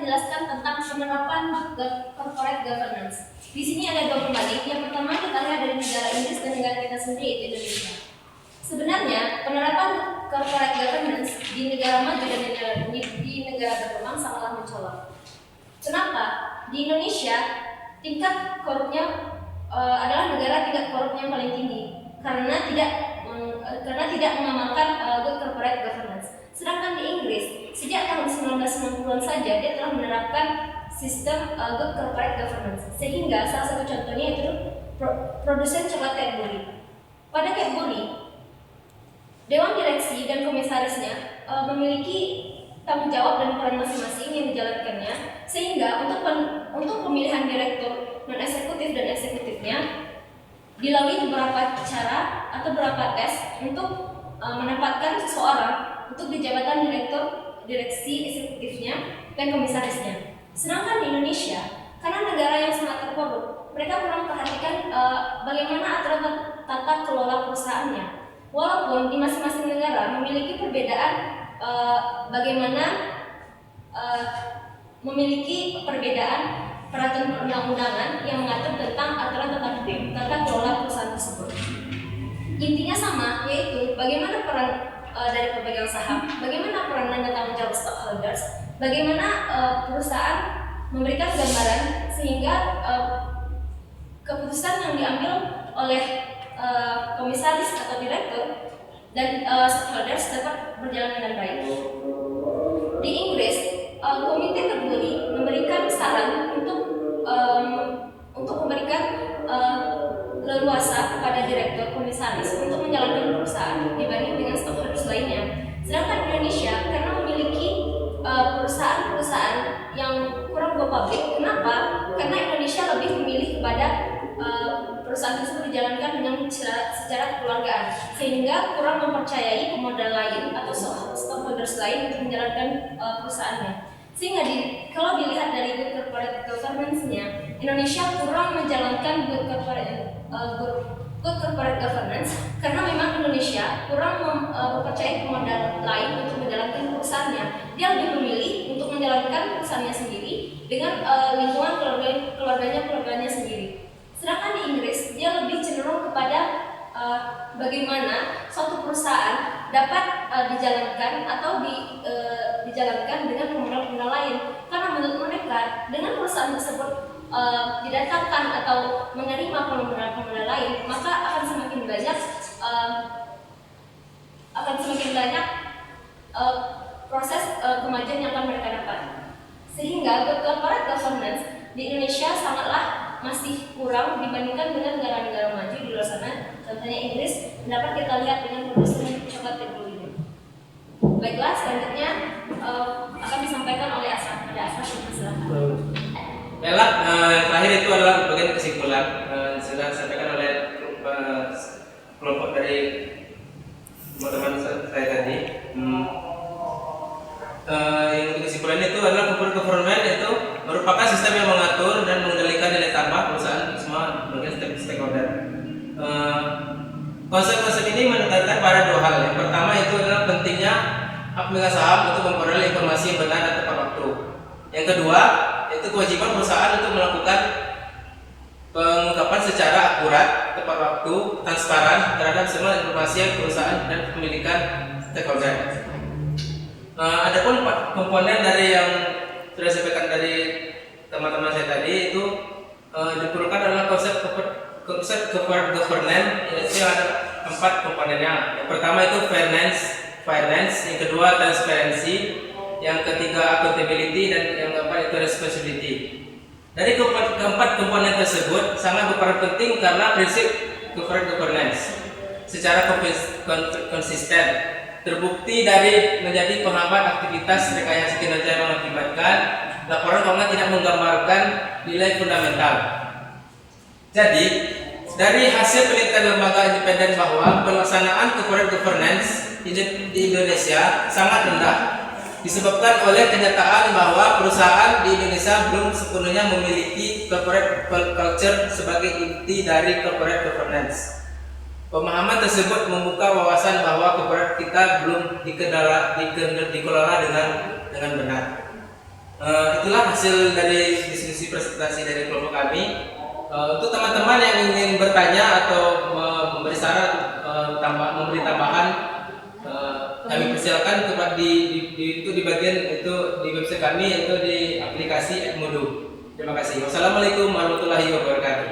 menjelaskan tentang penerapan corporate governance. Di sini ada dua pembanding. Yang pertama kita lihat dari negara Inggris dan negara kita sendiri, yaitu Indonesia. Sebenarnya penerapan corporate governance di negara maju dan di negara berkembang sangatlah mencolok. Kenapa? Di Indonesia tingkat korupnya adalah negara tingkat korupnya yang paling tinggi karena tidak mengamalkan good corporate governance. Sedangkan di Inggris sejak tahun 1990-an saja dia telah menerapkan sistem good corporate governance, sehingga salah satu contohnya itu produsen coklat Cadbury. Pada Cadbury, Dewan Direksi dan komisarisnya memiliki tanggung jawab dan peran masing-masing yang dijalankannya, sehingga untuk pemilihan direktur non eksekutif dan eksekutifnya dilalui beberapa cara atau beberapa tes untuk menempatkan seseorang untuk di jabatan direktur, direksi eksekutifnya dan komisarisnya. Sedangkan di Indonesia, karena negara yang sangat terkorup, mereka kurang perhatikan bagaimana aturan tata kelola perusahaannya. Walaupun di masing-masing negara memiliki perbedaan peraturan perundang-undangan yang mengatur tentang aturan tata kelola perusahaan tersebut. Intinya sama, yaitu bagaimana peran dari pemegang saham, bagaimana peran dan tanggung jawab stockholders, bagaimana perusahaan memberikan gambaran sehingga keputusan yang diambil oleh komisaris atau direktur dan stockholders dapat berjalan dengan baik. Di Inggris, komite Cadbury memberikan saran untuk memberikan leluasa kepada direktur komisaris untuk menjalankan perusahaan dibanding dengan stockholders lainnya. Sedangkan Indonesia karena memiliki perusahaan-perusahaan yang kurang go public. Kenapa? Karena Indonesia lebih memilih kepada perusahaan tersebut dijalankan dengan secara kekeluargaan, sehingga kurang mempercayai pemodal lain atau stockholders lain untuk menjalankan perusahaannya. Sehingga kalau dilihat dari good corporate governance-nya, Indonesia kurang menjalankan good corporate governance karena memang Indonesia kurang mempercayai pemodal lain untuk menjalankan perusahaannya. Dia lebih memilih untuk menjalankan perusahaannya sendiri dengan lingkungan keluarganya sendiri. Sedangkan di Inggris, dia lebih cenderung kepada bagaimana suatu perusahaan dapat dijalankan atau dijalankan dengan pemodal lain. Karena menurut mereka, dengan perusahaan tersebut didatangkan atau menerima pemodal lain, maka akan semakin banyak proses kemajuan yang akan mereka dapat. Sehingga good corporate governance di Indonesia sangatlah masih kurang dibandingkan dengan negara-negara maju di luar sana. Contohnya Inggris, dapat kita lihat dengan produsen coklat Cadbury. Baiklah, selanjutnya akan disampaikan oleh Asaf. Ada Asaf, silakan. Baiklah, terakhir itu adalah bagian kesimpulan sudah disampaikan oleh kelompok dari teman-teman saya tadi. Yang kesimpulan itu adalah corporate governance itu merupakan sistem yang mengatur dan mengendalikan nilai tambah perusahaan semua bagian stakeholder. Konsep-konsep ini menekankan pada dua hal. Yang pertama itu adalah pentingnya hak pemegang saham untuk memperoleh informasi yang benar dan tepat waktu. Yang kedua, itu kewajiban perusahaan untuk melakukan pengungkapan secara akurat, tepat waktu, transparan terhadap semua informasi perusahaan dan kepemilikan stakeholder. Adapun komponen dari yang sudah disampaikan dari teman-teman saya tadi itu diperlukan adalah konsep corporate governance, yaitu ada 4 komponennya. Yang pertama itu finance, yang kedua transparency, yang ketiga accountability, dan yang keempat itu responsibility. Dari keempat komponen tersebut sangat berperan penting karena prinsip corporate governance secara konsisten terbukti dari menjadi penghambat aktivitas rekayasa kinerja yang mengakibatkan laporan keuangan tidak menggambarkan nilai fundamental. Jadi, dari hasil penelitian lembaga independen bahwa pelaksanaan corporate governance di Indonesia sangat rendah, disebabkan oleh kenyataan bahwa perusahaan di Indonesia belum sepenuhnya memiliki corporate culture sebagai inti dari corporate governance. Pemahaman tersebut membuka wawasan bahwa corporate kita belum dikelola dengan benar. Itulah hasil dari diskusi presentasi dari kelompok kami. Untuk teman-teman yang ingin bertanya atau memberi saran, memberi tambahan, kami persilakan kepada di bagian itu di website kami, yaitu di aplikasi Edmodo. Terima kasih. Wassalamualaikum warahmatullahi wabarakatuh.